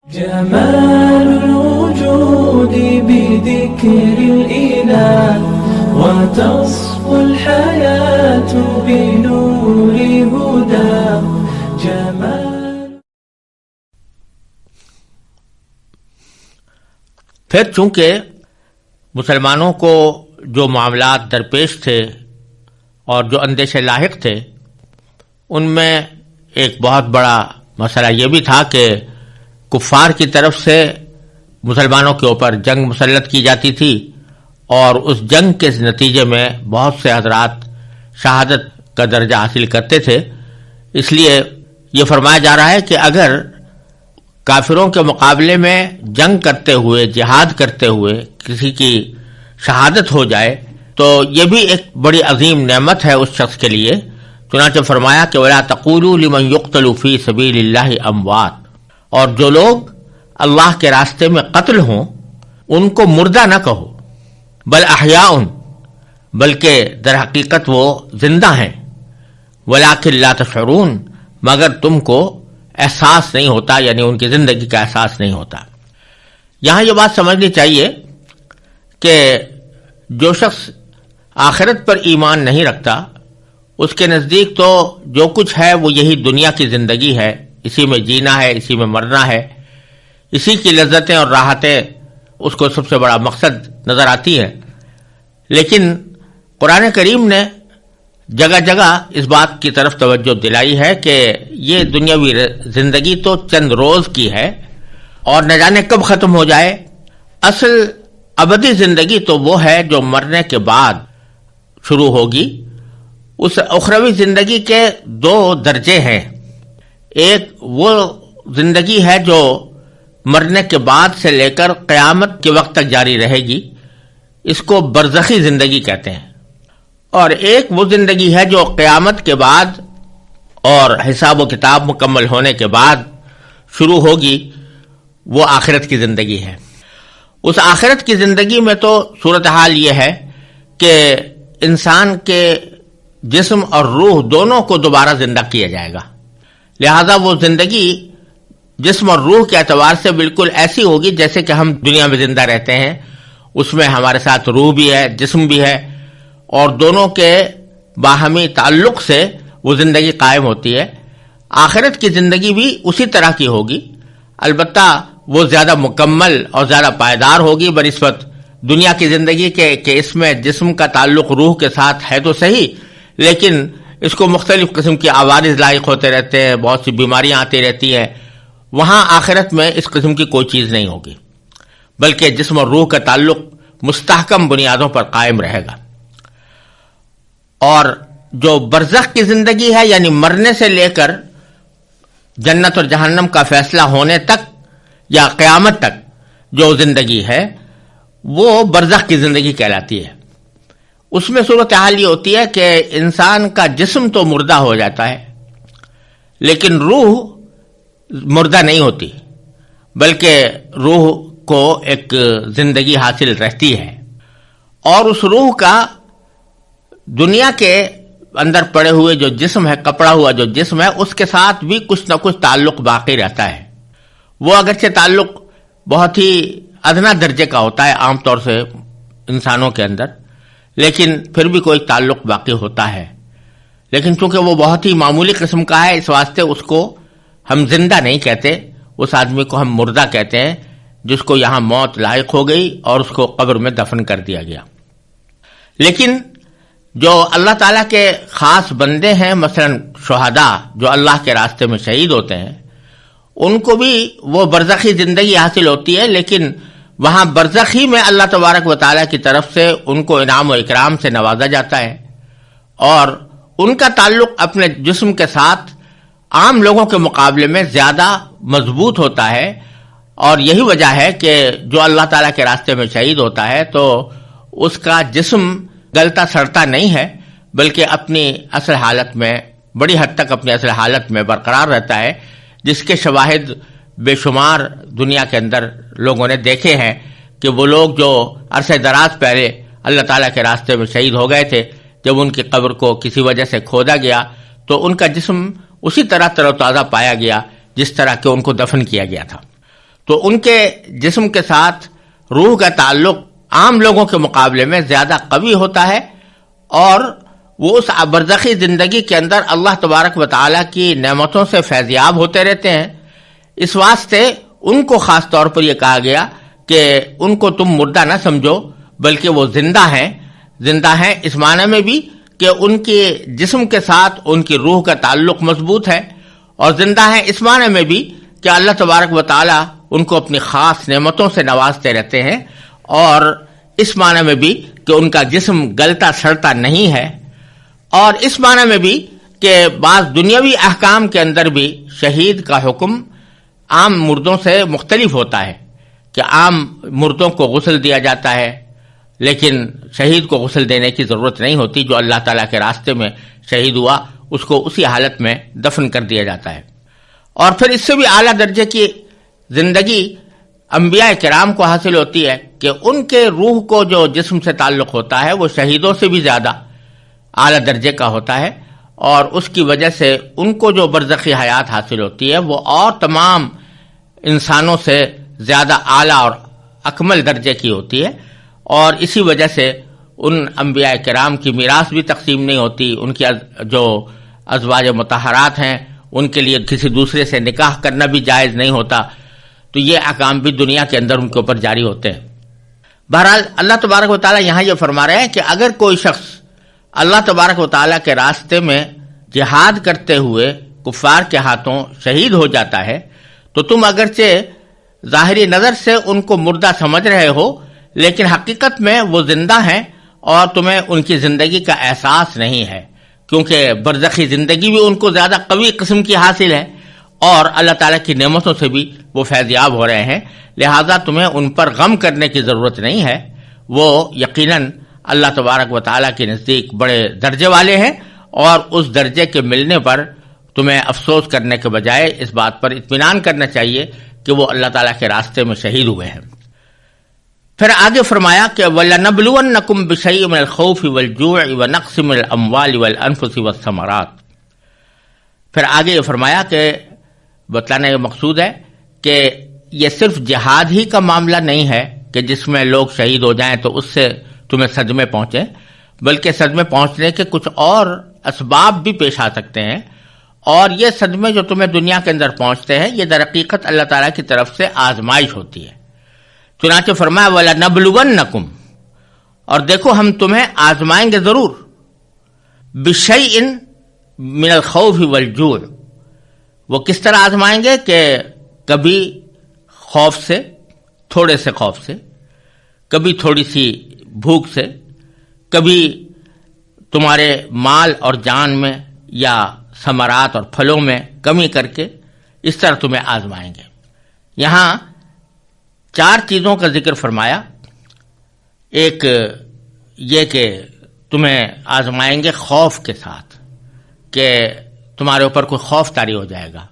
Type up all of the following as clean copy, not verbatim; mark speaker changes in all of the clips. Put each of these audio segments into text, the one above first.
Speaker 1: جمال الوجود بذكر الإله وتصفو الحياة بنور هدى جمال.
Speaker 2: پھر چونکہ مسلمانوں کو جو معاملات درپیش تھے اور جو اندیشے لاحق تھے، ان میں ایک بہت بڑا مسئلہ یہ بھی تھا کہ کفار کی طرف سے مسلمانوں کے اوپر جنگ مسلط کی جاتی تھی، اور اس جنگ کے نتیجے میں بہت سے حضرات شہادت کا درجہ حاصل کرتے تھے. اس لیے یہ فرمایا جا رہا ہے کہ اگر کافروں کے مقابلے میں جنگ کرتے ہوئے، جہاد کرتے ہوئے کسی کی شہادت ہو جائے تو یہ بھی ایک بڑی عظیم نعمت ہے اس شخص کے لیے. چنانچہ فرمایا کہ وَلَا تَقُولُوا لِمَنْ يُقْتَلُ فِي سَبِيلِ اللَّهِ أَمْوَاتٌ، اور جو لوگ اللہ کے راستے میں قتل ہوں ان کو مردہ نہ کہو، بل احیاء، بلکہ در حقیقت وہ زندہ ہیں، وَلَٰكِن لَا تَشْعُرُونَ، مگر تم کو احساس نہیں ہوتا، یعنی ان کی زندگی کا احساس نہیں ہوتا. یہاں یہ بات سمجھنی چاہیے کہ جو شخص آخرت پر ایمان نہیں رکھتا، اس کے نزدیک تو جو کچھ ہے وہ یہی دنیا کی زندگی ہے، اسی میں جینا ہے، اسی میں مرنا ہے، اسی کی لذتیں اور راحتیں اس کو سب سے بڑا مقصد نظر آتی ہیں. لیکن قرآن کریم نے جگہ جگہ اس بات کی طرف توجہ دلائی ہے کہ یہ دنیاوی زندگی تو چند روز کی ہے اور نہ جانے کب ختم ہو جائے. اصل ابدی زندگی تو وہ ہے جو مرنے کے بعد شروع ہوگی. اس اخروی زندگی کے دو درجے ہیں. ایک وہ زندگی ہے جو مرنے کے بعد سے لے کر قیامت کے وقت تک جاری رہے گی، اس کو برزخی زندگی کہتے ہیں. اور ایک وہ زندگی ہے جو قیامت کے بعد اور حساب و کتاب مکمل ہونے کے بعد شروع ہوگی، وہ آخرت کی زندگی ہے. اس آخرت کی زندگی میں تو صورتحال یہ ہے کہ انسان کے جسم اور روح دونوں کو دوبارہ زندہ کیا جائے گا. لہذا وہ زندگی جسم اور روح کے اعتبار سے بالکل ایسی ہوگی جیسے کہ ہم دنیا میں زندہ رہتے ہیں. اس میں ہمارے ساتھ روح بھی ہے، جسم بھی ہے، اور دونوں کے باہمی تعلق سے وہ زندگی قائم ہوتی ہے. آخرت کی زندگی بھی اسی طرح کی ہوگی، البتہ وہ زیادہ مکمل اور زیادہ پائیدار ہوگی بنسبت دنیا کی زندگی کے کہ اس میں جسم کا تعلق روح کے ساتھ ہے تو صحیح، لیکن اس کو مختلف قسم کی عوارض لاحق ہوتے رہتے ہیں، بہت سی بیماریاں آتی رہتی ہیں. وہاں آخرت میں اس قسم کی کوئی چیز نہیں ہوگی، بلکہ جسم اور روح کا تعلق مستحکم بنیادوں پر قائم رہے گا. اور جو برزخ کی زندگی ہے، یعنی مرنے سے لے کر جنت اور جہنم کا فیصلہ ہونے تک یا قیامت تک جو زندگی ہے، وہ برزخ کی زندگی کہلاتی ہے. اس میں صورتحال یہ ہوتی ہے کہ انسان کا جسم تو مردہ ہو جاتا ہے، لیکن روح مردہ نہیں ہوتی، بلکہ روح کو ایک زندگی حاصل رہتی ہے. اور اس روح کا دنیا کے اندر پڑے ہوئے جو جسم ہے، کپڑا ہوا جو جسم ہے، اس کے ساتھ بھی کچھ نہ کچھ تعلق باقی رہتا ہے. وہ اگرچہ تعلق بہت ہی ادنا درجے کا ہوتا ہے عام طور سے انسانوں کے اندر، لیکن پھر بھی کوئی تعلق باقی ہوتا ہے. لیکن چونکہ وہ بہت ہی معمولی قسم کا ہے، اس واسطے اس کو ہم زندہ نہیں کہتے، اس آدمی کو ہم مردہ کہتے ہیں جس کو یہاں موت لاحق ہو گئی اور اس کو قبر میں دفن کر دیا گیا. لیکن جو اللہ تعالیٰ کے خاص بندے ہیں، مثلا شہداء جو اللہ کے راستے میں شہید ہوتے ہیں، ان کو بھی وہ برزخی زندگی حاصل ہوتی ہے، لیکن وہاں برزخی میں اللہ تبارک و تعالیٰ کی طرف سے ان کو انعام و اکرام سے نوازا جاتا ہے، اور ان کا تعلق اپنے جسم کے ساتھ عام لوگوں کے مقابلے میں زیادہ مضبوط ہوتا ہے. اور یہی وجہ ہے کہ جو اللہ تعالیٰ کے راستے میں شہید ہوتا ہے تو اس کا جسم گلتا سڑتا نہیں ہے، بلکہ اپنی اصل حالت میں، بڑی حد تک اپنی اصل حالت میں برقرار رہتا ہے، جس کے شواہد بے شمار دنیا کے اندر لوگوں نے دیکھے ہیں کہ وہ لوگ جو عرصہ دراز پہلے اللہ تعالیٰ کے راستے میں شہید ہو گئے تھے، جب ان کی قبر کو کسی وجہ سے کھودا گیا تو ان کا جسم اسی طرح تر و تازہ پایا گیا جس طرح کہ ان کو دفن کیا گیا تھا. تو ان کے جسم کے ساتھ روح کا تعلق عام لوگوں کے مقابلے میں زیادہ قوی ہوتا ہے، اور وہ اس برزخی زندگی کے اندر اللہ تبارک و تعالیٰ کی نعمتوں سے فیضیاب ہوتے رہتے ہیں۔ اس واسطے ان کو خاص طور پر یہ کہا گیا کہ ان کو تم مردہ نہ سمجھو، بلکہ وہ زندہ ہیں اس معنی میں بھی کہ ان کے جسم کے ساتھ ان کی روح کا تعلق مضبوط ہے، اور زندہ ہیں اس معنی میں بھی کہ اللہ تبارک و تعالیٰ ان کو اپنی خاص نعمتوں سے نوازتے رہتے ہیں، اور اس معنی میں بھی کہ ان کا جسم گلتا سڑتا نہیں ہے، اور اس معنی میں بھی کہ بعض دنیاوی احکام کے اندر بھی شہید کا حکم عام مردوں سے مختلف ہوتا ہے، کہ عام مردوں کو غسل دیا جاتا ہے لیکن شہید کو غسل دینے کی ضرورت نہیں ہوتی۔ جو اللہ تعالیٰ کے راستے میں شہید ہوا اس کو اسی حالت میں دفن کر دیا جاتا ہے۔ اور پھر اس سے بھی اعلیٰ درجے کی زندگی انبیاء کرام کو حاصل ہوتی ہے کہ ان کے روح کو جو جسم سے تعلق ہوتا ہے وہ شہیدوں سے بھی زیادہ اعلیٰ درجے کا ہوتا ہے، اور اس کی وجہ سے ان کو جو برزخی حیات حاصل ہوتی ہے وہ اور تمام انسانوں سے زیادہ اعلیٰ اور اکمل درجے کی ہوتی ہے، اور اسی وجہ سے ان انبیاء کرام کی میراث بھی تقسیم نہیں ہوتی، ان کی جو ازواج مطہرات ہیں ان کے لیے کسی دوسرے سے نکاح کرنا بھی جائز نہیں ہوتا، تو یہ احکام بھی دنیا کے اندر ان کے اوپر جاری ہوتے ہیں۔ بہرحال اللہ تبارک و تعالیٰ یہاں یہ فرما رہے ہیں کہ اگر کوئی شخص اللہ تبارک و تعالیٰ کے راستے میں جہاد کرتے ہوئے کفار کے ہاتھوں شہید ہو جاتا ہے تو تم اگرچہ ظاہری نظر سے ان کو مردہ سمجھ رہے ہو، لیکن حقیقت میں وہ زندہ ہیں اور تمہیں ان کی زندگی کا احساس نہیں ہے، کیونکہ برزخی زندگی بھی ان کو زیادہ قوی قسم کی حاصل ہے، اور اللہ تعالیٰ کی نعمتوں سے بھی وہ فیضیاب ہو رہے ہیں، لہذا تمہیں ان پر غم کرنے کی ضرورت نہیں ہے۔ وہ یقیناً اللہ تبارک و تعالیٰ کے نزدیک بڑے درجے والے ہیں، اور اس درجے کے ملنے پر تمہیں افسوس کرنے کے بجائے اس بات پر اطمینان کرنا چاہیے کہ وہ اللہ تعالیٰ کے راستے میں شہید ہوئے ہیں۔ پھر آگے فرمایا کہ وَلَنَبْلُوَنَّكُمْ بِشَيْءٍ مِّنَ الْخَوْفِ وَالْجُوعِ وَنَقْصٍ مِّنَ الْأَمْوَالِ وَالْأَنفُسِ وَالثَّمَرَاتِ۔ پھر آگے یہ فرمایا کہ بتلانا یہ مقصود ہے کہ یہ صرف جہاد ہی کا معاملہ نہیں ہے کہ جس میں لوگ شہید ہو جائیں تو اس سے تمہیں صدمے پہنچے، بلکہ صدمے پہنچنے کے کچھ اور اسباب بھی پیش آ سکتے ہیں، اور یہ صدمے جو تمہیں دنیا کے اندر پہنچتے ہیں یہ در حقیقت اللہ تعالیٰ کی طرف سے آزمائش ہوتی ہے۔ چنانچہ فرمایا وَلَنَبْلُوَنَّكُمْ، اور دیکھو ہم تمہیں آزمائیں گے ضرور، بِشَيْءٍ مِّنَ الْخَوْفِ وَالْجُوعِ۔ وہ کس طرح آزمائیں گے کہ کبھی خوف سے، تھوڑے سے خوف سے، کبھی تھوڑی سی بھوک سے، کبھی تمہارے مال اور جان میں یا ثمرات اور پھلوں میں کمی کر کے، اس طرح تمہیں آزمائیں گے۔ یہاں 4 چیزوں کا ذکر فرمایا۔ ایک یہ کہ تمہیں آزمائیں گے خوف کے ساتھ، کہ تمہارے اوپر کوئی خوف طاری ہو جائے گا۔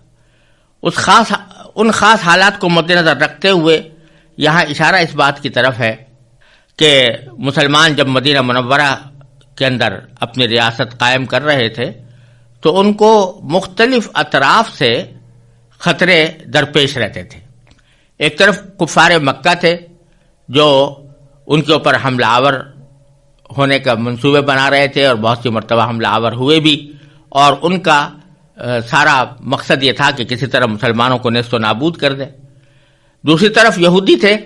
Speaker 2: ان خاص حالات کو مد نظر رکھتے ہوئے یہاں اشارہ اس بات کی طرف ہے کہ مسلمان جب مدینہ منورہ کے اندر اپنی ریاست قائم کر رہے تھے تو ان کو مختلف اطراف سے خطرے درپیش رہتے تھے۔ ایک طرف کفار مکہ تھے جو ان کے اوپر حملہ آور ہونے کا منصوبے بنا رہے تھے، اور بہت سی مرتبہ حملہ آور ہوئے بھی، اور ان کا سارا مقصد یہ تھا کہ کسی طرح مسلمانوں کو نیست و نابود کر دے۔ دوسری طرف یہودی تھے،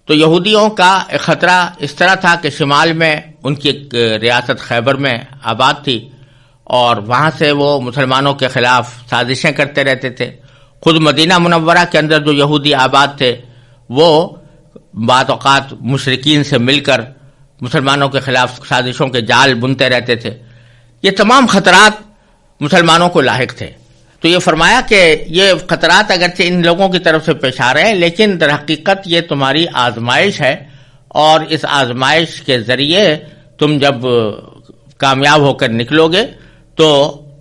Speaker 2: تو یہودیوں کا ایک خطرہ اس طرح تھا کہ شمال میں ان کی ایک ریاست خیبر میں آباد تھی، اور وہاں سے وہ مسلمانوں کے خلاف سازشیں کرتے رہتے تھے۔ خود مدینہ منورہ کے اندر جو یہودی آباد تھے وہ بعض اوقات مشرکین سے مل کر مسلمانوں کے خلاف سازشوں کے جال بنتے رہتے تھے۔ یہ تمام خطرات مسلمانوں کو لاحق تھے۔ تو یہ فرمایا کہ یہ خطرات اگرچہ ان لوگوں کی طرف سے پیش آ رہے ہیں، لیکن در حقیقت یہ تمہاری آزمائش ہے، اور اس آزمائش کے ذریعے تم جب کامیاب ہو کر نکلو گے تو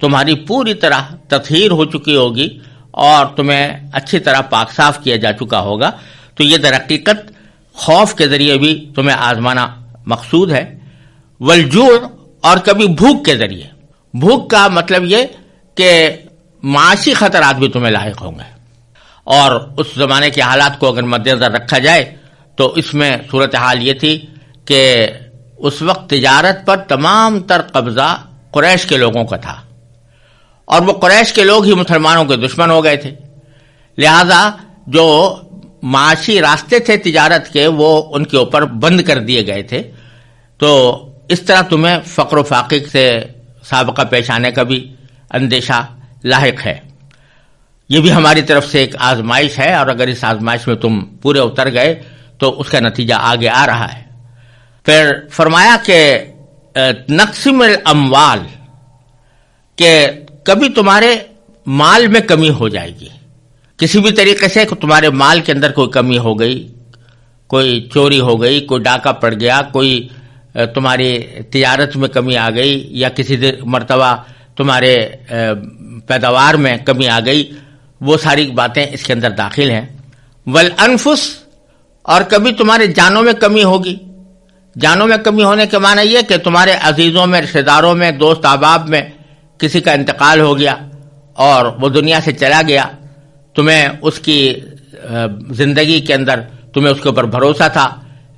Speaker 2: تمہاری پوری طرح تطہیر ہو چکی ہوگی اور تمہیں اچھی طرح پاک صاف کیا جا چکا ہوگا۔ تو یہ در حقیقت خوف کے ذریعے بھی تمہیں آزمانا مقصود ہے۔ والجوع، اور کبھی بھوک کے ذریعے۔ بھوک کا مطلب یہ کہ معاشی خطرات بھی تمہیں لاحق ہوں گے، اور اس زمانے کے حالات کو اگر مد نظر رکھا جائے تو اس میں صورتحال یہ تھی کہ اس وقت تجارت پر تمام تر قبضہ قریش کے لوگوں کا تھا، اور وہ قریش کے لوگ ہی مسلمانوں کے دشمن ہو گئے تھے، لہذا جو معاشی راستے تھے تجارت کے وہ ان کے اوپر بند کر دیے گئے تھے. تو اس طرح تمہیں فقر و فاقے سے سابقہ پیش آنے کا بھی اندیشہ لاحق ہے. یہ بھی ہماری طرف سے ایک آزمائش ہے، اور اگر اس آزمائش میں تم پورے اتر گئے تو اس کا نتیجہ آگے آ رہا ہے. پھر فرمایا کہ نقسم الاموال، کہ کبھی تمہارے مال میں کمی ہو جائے گی، کسی بھی طریقے سے تمہارے مال کے اندر کوئی کمی ہو گئی، کوئی چوری ہو گئی، کوئی ڈاکہ پڑ گیا، کوئی تمہاری تجارت میں کمی آ گئی، یا کسی مرتبہ تمہارے پیداوار میں کمی آ گئی، وہ ساری باتیں اس کے اندر داخل ہیں. والانفس، اور کبھی تمہارے جانوں میں کمی ہوگی. جانوں میں کمی ہونے کے معنی یہ کہ تمہارے عزیزوں میں، رشتہ داروں میں، دوست احباب میں کسی کا انتقال ہو گیا اور وہ دنیا سے چلا گیا، تمہیں اس کی زندگی کے اندر تمہیں اس کے اوپر بھروسہ تھا،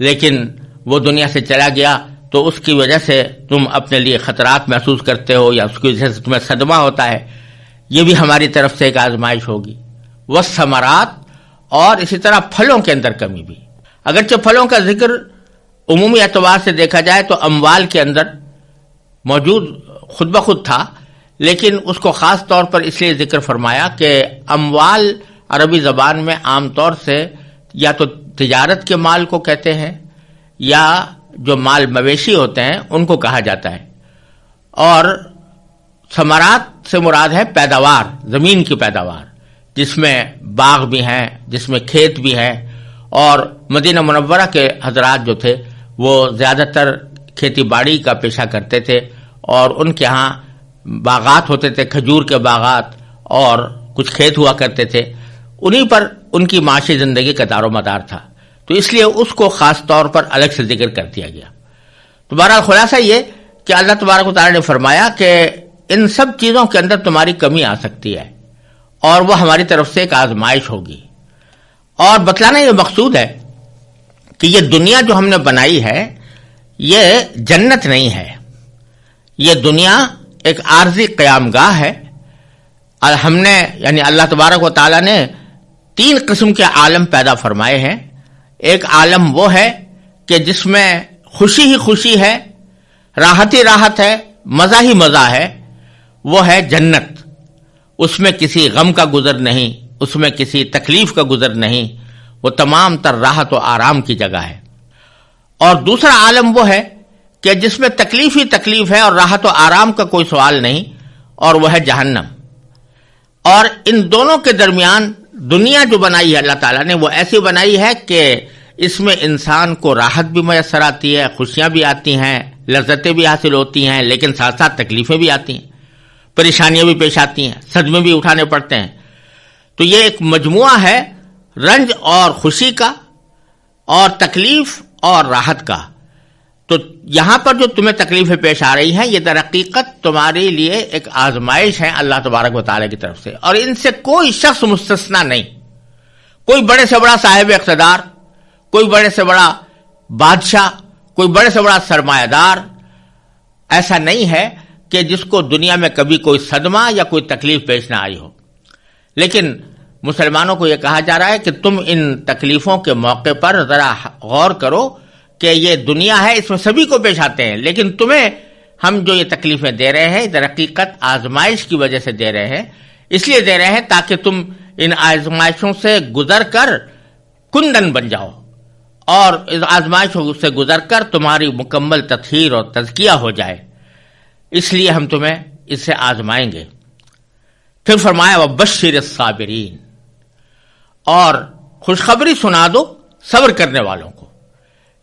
Speaker 2: لیکن وہ دنیا سے چلا گیا تو اس کی وجہ سے تم اپنے لیے خطرات محسوس کرتے ہو، یا اس کی وجہ سے تمہیں صدمہ ہوتا ہے. یہ بھی ہماری طرف سے ایک آزمائش ہوگی. والثمرات، اور اسی طرح پھلوں کے اندر کمی بھی. اگرچہ پھلوں کا ذکر عمومی اعتبار سے دیکھا جائے تو اموال کے اندر موجود خود بخود تھا، لیکن اس کو خاص طور پر اس لیے ذکر فرمایا کہ اموال عربی زبان میں عام طور سے یا تو تجارت کے مال کو کہتے ہیں، یا جو مال مویشی ہوتے ہیں ان کو کہا جاتا ہے. اور ثمرات سے مراد ہے پیداوار، زمین کی پیداوار، جس میں باغ بھی ہیں، جس میں کھیت بھی ہیں. اور مدینہ منورہ کے حضرات جو تھے وہ زیادہ تر کھیتی باڑی کا پیشہ کرتے تھے، اور ان کے ہاں باغات ہوتے تھے، کھجور کے باغات، اور کچھ کھیت ہوا کرتے تھے. انہی پر ان کی معاشی زندگی کا دار و مدار تھا، تو اس لیے اس کو خاص طور پر الگ سے ذکر کر دیا گیا. تو بہرحال خلاصہ یہ کہ اللہ تبارک و تعالی نے فرمایا کہ ان سب چیزوں کے اندر تمہاری کمی آ سکتی ہے، اور وہ ہماری طرف سے ایک آزمائش ہوگی. اور بتلانا یہ مقصود ہے کہ یہ دنیا جو ہم نے بنائی ہے یہ جنت نہیں ہے. یہ دنیا ایک عارضی قیام گاہ ہے. اور ہم نے یعنی اللہ تبارک و تعالی نے 3 قسم کے عالم پیدا فرمائے ہیں. ایک عالم وہ ہے کہ جس میں خوشی ہی خوشی ہے، راحت ہی راحت ہے، مزہ ہی مزہ ہے، وہ ہے جنت. اس میں کسی غم کا گزر نہیں، اس میں کسی تکلیف کا گزر نہیں، وہ تمام تر راحت و آرام کی جگہ ہے. اور دوسرا عالم وہ ہے کہ جس میں تکلیف ہی تکلیف ہے اور راحت و آرام کا کوئی سوال نہیں، اور وہ ہے جہنم. اور ان دونوں کے درمیان دنیا جو بنائی ہے اللہ تعالیٰ نے وہ ایسی بنائی ہے کہ اس میں انسان کو راحت بھی میسر آتی ہے، خوشیاں بھی آتی ہیں، لذتیں بھی حاصل ہوتی ہیں، لیکن ساتھ ساتھ تکلیفیں بھی آتی ہیں، پریشانیاں بھی پیش آتی ہیں، صدمے بھی اٹھانے پڑتے ہیں. تو یہ ایک مجموعہ ہے رنج اور خوشی کا، اور تکلیف اور راحت کا. تو یہاں پر جو تمہیں تکلیفیں پیش آ رہی ہیں یہ در حقیقت تمہارے لیے ایک آزمائش ہے اللہ تبارک و تعالیٰ کی طرف سے، اور ان سے کوئی شخص مستثنا نہیں. کوئی بڑے سے بڑا صاحب اقتدار، کوئی بڑے سے بڑا بادشاہ، کوئی بڑے سے بڑا سرمایہ دار ایسا نہیں ہے کہ جس کو دنیا میں کبھی کوئی صدمہ یا کوئی تکلیف پیش نہ آئی ہو. لیکن مسلمانوں کو یہ کہا جا رہا ہے کہ تم ان تکلیفوں کے موقع پر ذرا غور کرو کہ یہ دنیا ہے، اس میں سبھی کو پیش آتے ہیں، لیکن تمہیں ہم جو یہ تکلیفیں دے رہے ہیں در حقیقت آزمائش کی وجہ سے دے رہے ہیں. اس لیے دے رہے ہیں تاکہ تم ان آزمائشوں سے گزر کر کندن بن جاؤ، اور اس آزمائشوں سے گزر کر تمہاری مکمل تطہیر اور تزکیہ ہو جائے. اس لیے ہم تمہیں اس سے آزمائیں گے. پھر فرمایا وبشر الصابرین، اور خوشخبری سنا دو صبر کرنے والوں کو.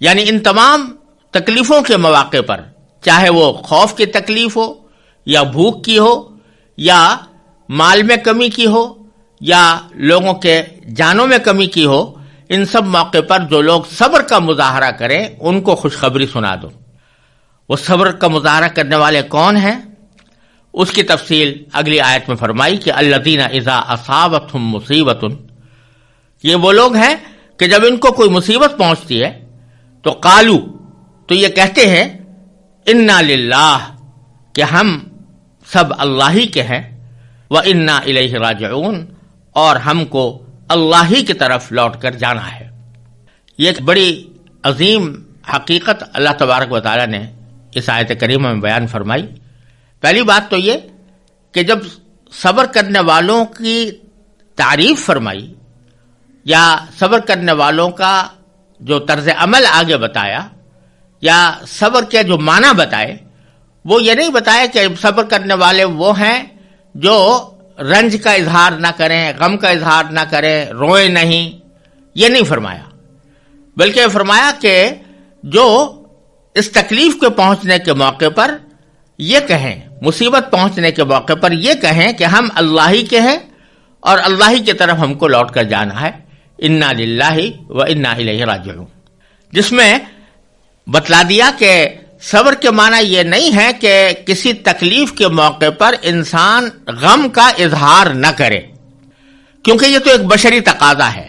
Speaker 2: یعنی ان تمام تکلیفوں کے مواقع پر، چاہے وہ خوف کی تکلیف ہو، یا بھوک کی ہو، یا مال میں کمی کی ہو، یا لوگوں کے جانوں میں کمی کی ہو، ان سب موقع پر جو لوگ صبر کا مظاہرہ کریں ان کو خوشخبری سنا دو. وہ صبر کا مظاہرہ کرنے والے کون ہیں؟ اس کی تفصیل اگلی آیت میں فرمائی کہ الذین اذا اصابتهم مصیبۃ یہ وہ لوگ ہیں کہ جب ان کو کوئی مصیبت پہنچتی ہے تو قالو، تو یہ کہتے ہیں انا للہ، کہ ہم سب اللہ ہی کے ہیں، و انا الیہ راجعون، اور ہم کو اللہ ہی کی طرف لوٹ کر جانا ہے۔ یہ ایک بڑی عظیم حقیقت اللہ تبارک و تعالی نے اس آیت کریمہ میں بیان فرمائی۔ پہلی بات تو یہ کہ جب صبر کرنے والوں کی تعریف فرمائی یا صبر کرنے والوں کا جو طرز عمل آگے بتایا یا صبر کے جو معنی بتائے، وہ یہ نہیں بتایا کہ صبر کرنے والے وہ ہیں جو رنج کا اظہار نہ کریں، غم کا اظہار نہ کریں، روئیں نہیں، یہ نہیں فرمایا، بلکہ فرمایا کہ جو اس تکلیف کے پہنچنے کے موقع پر یہ کہیں، مصیبت پہنچنے کے موقع پر یہ کہیں کہ ہم اللہ ہی کے ہیں اور اللہ ہی کی طرف ہم کو لوٹ کر جانا ہے، انا للہ و انا الیہ راجعون، جس میں بتلا دیا کہ صبر کے معنی یہ نہیں ہے کہ کسی تکلیف کے موقع پر انسان غم کا اظہار نہ کرے، کیونکہ یہ تو ایک بشری تقاضا ہے،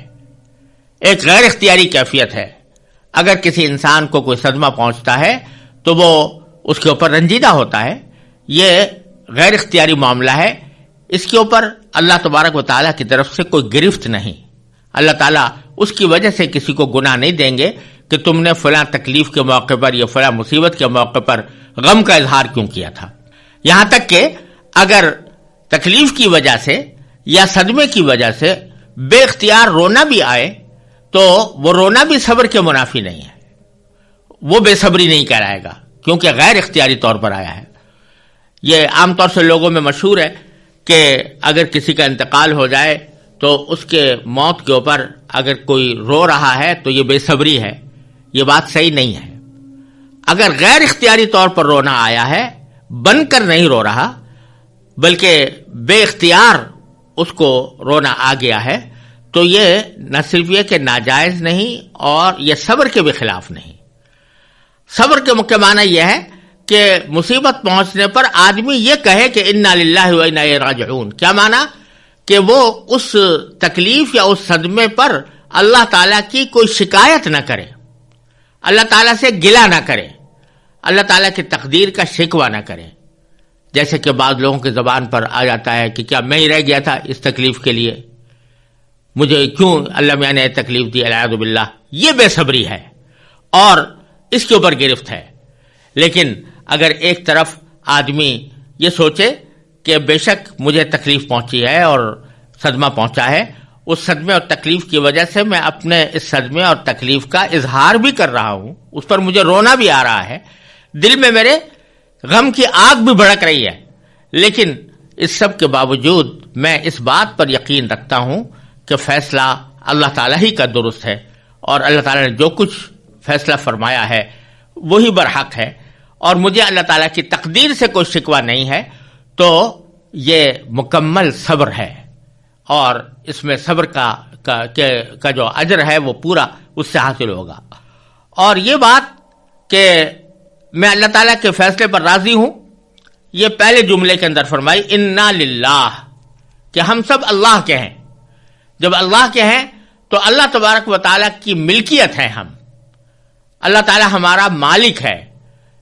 Speaker 2: ایک غیر اختیاری کیفیت ہے۔ اگر کسی انسان کو کوئی صدمہ پہنچتا ہے تو وہ اس کے اوپر رنجیدہ ہوتا ہے، یہ غیر اختیاری معاملہ ہے، اس کے اوپر اللہ تبارک و تعالیٰ کی طرف سے کوئی گرفت نہیں۔ اللہ تعالیٰ اس کی وجہ سے کسی کو گناہ نہیں دیں گے کہ تم نے فلاں تکلیف کے موقع پر یا فلاں مصیبت کے موقع پر غم کا اظہار کیوں کیا تھا۔ یہاں تک کہ اگر تکلیف کی وجہ سے یا صدمے کی وجہ سے بے اختیار رونا بھی آئے تو وہ رونا بھی صبر کے منافی نہیں ہے، وہ بے صبری نہیں کہلائے گا، کیونکہ غیر اختیاری طور پر آیا ہے۔ یہ عام طور سے لوگوں میں مشہور ہے کہ اگر کسی کا انتقال ہو جائے تو اس کے موت کے اوپر اگر کوئی رو رہا ہے تو یہ بے صبری ہے، یہ بات صحیح نہیں ہے۔ اگر غیر اختیاری طور پر رونا آیا ہے، بن کر نہیں رو رہا بلکہ بے اختیار اس کو رونا آ گیا ہے، تو یہ نہ صرف یہ کہ ناجائز نہیں اور یہ صبر کے بھی خلاف نہیں۔ صبر کے معنی یہ ہے کہ مصیبت پہنچنے پر آدمی یہ کہے کہ انا للہ و انا الیہ راجعون۔ کیا معنی؟ کہ وہ اس تکلیف یا اس صدمے پر اللہ تعالیٰ کی کوئی شکایت نہ کرے، اللہ تعالیٰ سے گلہ نہ کرے، اللہ تعالیٰ کی تقدیر کا شکوہ نہ کرے، جیسے کہ بعض لوگوں کی زبان پر آ جاتا ہے کہ کیا میں ہی رہ گیا تھا اس تکلیف کے لیے، مجھے کیوں اللہ میاں نے تکلیف دی، العیاذ باللہ۔ یہ بے صبری ہے اور اس کے اوپر گرفت ہے۔ لیکن اگر ایک طرف آدمی یہ سوچے کہ بے شک مجھے تکلیف پہنچی ہے اور صدمہ پہنچا ہے، اس صدمے اور تکلیف کی وجہ سے میں اپنے اس صدمے اور تکلیف کا اظہار بھی کر رہا ہوں، اس پر مجھے رونا بھی آ رہا ہے، دل میں میرے غم کی آگ بھی بھڑک رہی ہے، لیکن اس سب کے باوجود میں اس بات پر یقین رکھتا ہوں کہ فیصلہ اللہ تعالیٰ ہی کا درست ہے، اور اللہ تعالیٰ نے جو کچھ فیصلہ فرمایا ہے وہی برحق ہے، اور مجھے اللہ تعالیٰ کی تقدیر سے کوئی شکوہ نہیں ہے، تو یہ مکمل صبر ہے، اور اس میں صبر کا جو اجر ہے وہ پورا اس سے حاصل ہوگا۔ اور یہ بات کہ میں اللہ تعالیٰ کے فیصلے پر راضی ہوں، یہ پہلے جملے کے اندر فرمائی انا للہ، کہ ہم سب اللہ کے ہیں۔ جب اللہ کے ہیں تو اللہ تبارک و تعالیٰ کی ملکیت ہے، ہم اللہ تعالیٰ ہمارا مالک ہے،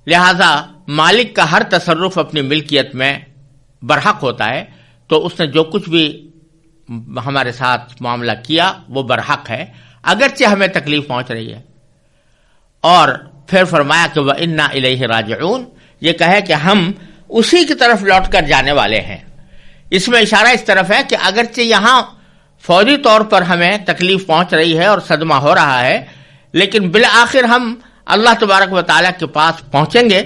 Speaker 2: لہذا مالک کا ہر تصرف اپنی ملکیت میں برحق ہوتا ہے، تو اس نے جو کچھ بھی ہمارے ساتھ معاملہ کیا وہ برحق ہے، اگرچہ ہمیں تکلیف پہنچ رہی ہے۔ اور پھر فرمایا کہ وَإِنَّا إِلَيْهِ رَاجِعُونَ، یہ کہے کہ ہم اسی کی طرف لوٹ کر جانے والے ہیں۔ اس میں اشارہ اس طرف ہے کہ اگرچہ یہاں فوری طور پر ہمیں تکلیف پہنچ رہی ہے اور صدمہ ہو رہا ہے، لیکن بالآخر ہم اللہ تبارک و تعالیٰ کے پاس پہنچیں گے،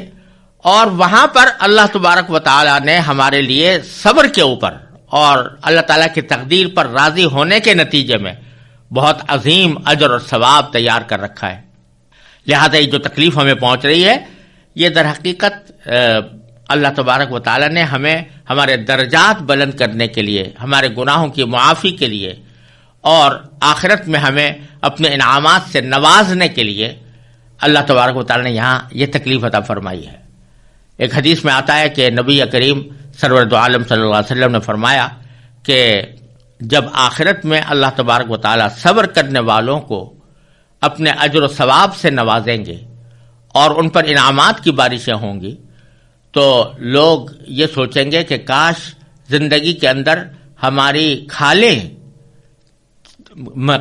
Speaker 2: اور وہاں پر اللہ تبارک و تعالیٰ نے ہمارے لیے صبر کے اوپر اور اللہ تعالیٰ کی تقدیر پر راضی ہونے کے نتیجے میں بہت عظیم اجر اور ثواب تیار کر رکھا ہے۔ لہذا یہ جو تکلیف ہمیں پہنچ رہی ہے، یہ در حقیقت اللہ تبارک و تعالیٰ نے ہمیں ہمارے درجات بلند کرنے کے لیے، ہمارے گناہوں کی معافی کے لیے، اور آخرت میں ہمیں اپنے انعامات سے نوازنے کے لیے اللہ تبارک و تعالیٰ نے یہاں یہ تکلیف عطا فرمائی ہے۔ ایک حدیث میں آتا ہے کہ نبی کریم سرور دو عالم صلی اللہ علیہ وسلم نے فرمایا کہ جب آخرت میں اللہ تبارک و تعالی صبر کرنے والوں کو اپنے اجر و ثواب سے نوازیں گے اور ان پر انعامات کی بارشیں ہوں گی، تو لوگ یہ سوچیں گے کہ کاش زندگی کے اندر ہماری کھالیں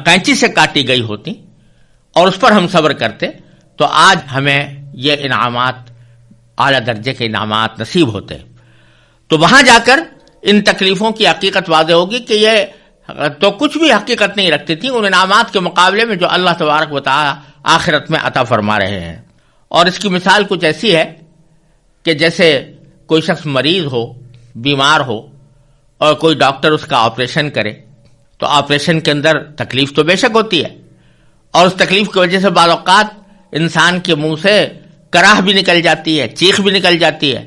Speaker 2: کینچی سے کاٹی گئی ہوتی اور اس پر ہم صبر کرتے تو آج ہمیں یہ انعامات، اعلیٰ درجے کے انعامات نصیب ہوتے۔ تو وہاں جا کر ان تکلیفوں کی حقیقت واضح ہوگی کہ یہ تو کچھ بھی حقیقت نہیں رکھتی تھی ان انعامات کے مقابلے میں جو اللہ تبارک و تعالی آخرت میں عطا فرما رہے ہیں۔ اور اس کی مثال کچھ ایسی ہے کہ جیسے کوئی شخص مریض ہو، بیمار ہو، اور کوئی ڈاکٹر اس کا آپریشن کرے، تو آپریشن کے اندر تکلیف تو بے شک ہوتی ہے، اور اس تکلیف کی وجہ سے بعض اوقات انسان کے منہ سے کراہ بھی نکل جاتی ہے، چیخ بھی نکل جاتی ہے،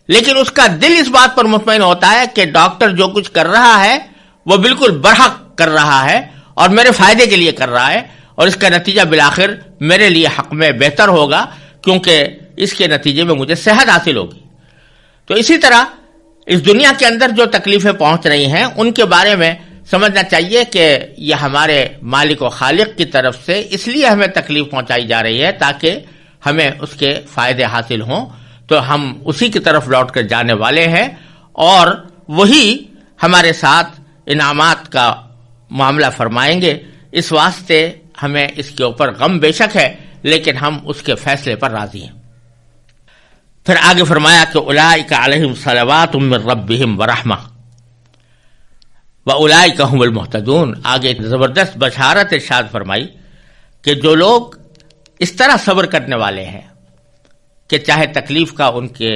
Speaker 2: لیکن اس کا دل اس بات پر مطمئن ہوتا ہے کہ ڈاکٹر جو کچھ کر رہا ہے وہ بالکل برحق کر رہا ہے اور میرے فائدے کے لیے کر رہا ہے، اور اس کا نتیجہ بالآخر میرے لیے حق میں بہتر ہوگا، کیونکہ اس کے نتیجے میں مجھے صحت حاصل ہوگی۔ تو اسی طرح اس دنیا کے اندر جو تکلیفیں پہنچ رہی ہیں ان کے بارے میں سمجھنا چاہیے کہ یہ ہمارے مالک و خالق کی طرف سے اس لیے ہمیں تکلیف پہنچائی جا رہی ہے تاکہ ہمیں اس کے فائدے حاصل ہوں، تو ہم اسی کی طرف لوٹ کر جانے والے ہیں اور وہی ہمارے ساتھ انعامات کا معاملہ فرمائیں گے۔ اس واسطے ہمیں اس کے اوپر غم بے شک ہے، لیکن ہم اس کے فیصلے پر راضی ہیں۔ پھر آگے فرمایا کہ اولئک علیہم صلوات من ربہم ورحمہ واولئک ھم المہتدون۔ آگے زبردست بشارت ارشاد فرمائی کہ جو لوگ اس طرح صبر کرنے والے ہیں کہ چاہے تکلیف کا ان کے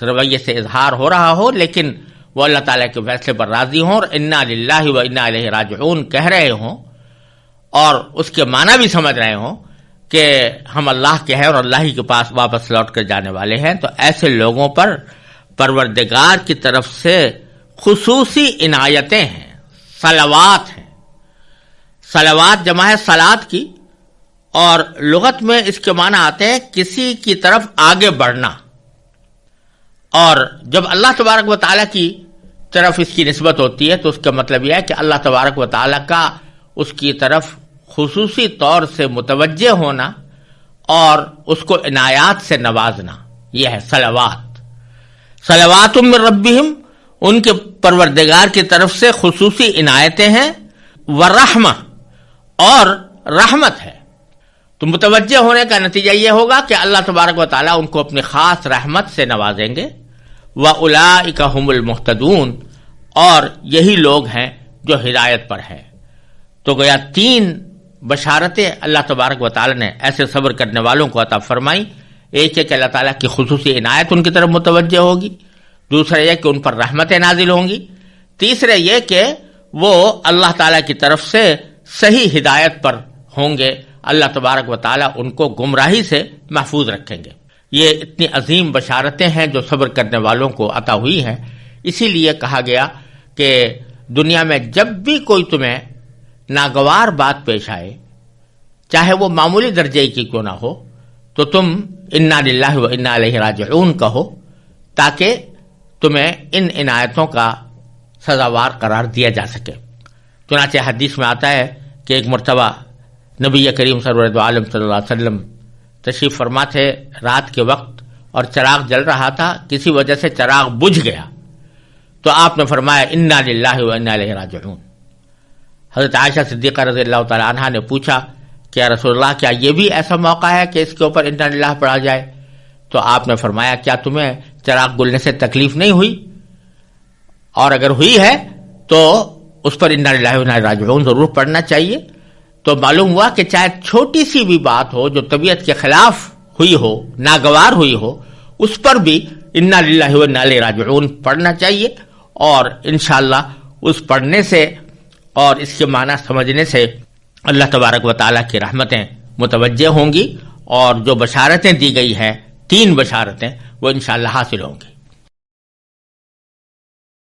Speaker 2: رویے سے اظہار ہو رہا ہو لیکن وہ اللہ تعالیٰ کے فیصلے پر راضی ہوں اور انا للہ و انا الیہ راجعون کہہ رہے ہوں اور اس کے معنی بھی سمجھ رہے ہوں کہ ہم اللہ کے ہیں اور اللہ ہی کے پاس واپس لوٹ کر جانے والے ہیں، تو ایسے لوگوں پر پروردگار کی طرف سے خصوصی عنایتیں ہیں، صلوات ہیں۔ صلوات جمع ہے صلات کی، اور لغت میں اس کے معنی آتے ہیں کسی کی طرف آگے بڑھنا، اور جب اللہ تبارک و تعالیٰ کی طرف اس کی نسبت ہوتی ہے تو اس کا مطلب یہ ہے کہ اللہ تبارک و تعالیٰ کا اس کی طرف خصوصی طور سے متوجہ ہونا اور اس کو عنایات سے نوازنا، یہ ہے صلوات۔ صلوات من ربہم، ان کے پروردگار کی طرف سے خصوصی عنایتیں ہیں، ورحمہ، اور رحمت ہے۔ تو متوجہ ہونے کا نتیجہ یہ ہوگا کہ اللہ تبارک و تعالیٰ ان کو اپنی خاص رحمت سے نوازیں گے۔ وَأُولَئِكَ هُمُ الْمُهْتَدُونَ، اور یہی لوگ ہیں جو ہدایت پر ہیں۔ تو گویا تین بشارتیں اللہ تبارک و تعالیٰ نے ایسے صبر کرنے والوں کو عطا فرمائی۔ ایک ہے کہ اللہ تعالیٰ کی خصوصی عنایت ان کی طرف متوجہ ہوگی، دوسرا یہ کہ ان پر رحمتیں نازل ہوں گی، تیسرا یہ کہ وہ اللہ تعالیٰ کی طرف سے صحیح ہدایت پر ہوں گے، اللہ تبارک و تعالیٰ ان کو گمراہی سے محفوظ رکھیں گے۔ یہ اتنی عظیم بشارتیں ہیں جو صبر کرنے والوں کو عطا ہوئی ہیں۔ اسی لیے کہا گیا کہ دنیا میں جب بھی کوئی تمہیں ناگوار بات پیش آئے، چاہے وہ معمولی درجے کی کیوں نہ ہو، تو تم انا للہ و انا الیہ راجعون کہو، تاکہ تمہیں ان عنایتوں کا سزاوار قرار دیا جا سکے۔ چنانچہ حدیث میں آتا ہے کہ ایک مرتبہ نبی کریم سرور عالم صلی اللہ علیہ وسلم تشریف فرما تھے رات کے وقت اور چراغ جل رہا تھا، کسی وجہ سے چراغ بجھ گیا، تو آپ نے فرمایا انا للہ و انا الیہ راجعون۔ حضرت عائشہ صدیقہ رضی اللہ تعالی عنہا نے پوچھا کہ یا رسول اللہ کیا یہ بھی ایسا موقع ہے کہ اس کے اوپر انا للہ پڑھا جائے؟ تو آپ نے فرمایا کیا تمہیں چراغ گلنے سے تکلیف نہیں ہوئی؟ اور اگر ہوئی ہے تو اس پر انا للہ و انا الیہ راجعون ضرور پڑھنا چاہیے۔ تو معلوم ہوا کہ چاہے چھوٹی سی بھی بات ہو جو طبیعت کے خلاف ہوئی ہو، ناگوار ہوئی ہو، اس پر بھی انا للہ و انا الیہ راجعون پڑھنا چاہیے، اور انشاءاللہ اس پڑھنے سے اور اس کے معنی سمجھنے سے اللہ تبارک و تعالیٰ کی رحمتیں متوجہ ہوں گی، اور جو بشارتیں دی گئی ہیں، تین بشارتیں، وہ انشاءاللہ حاصل ہوں گی۔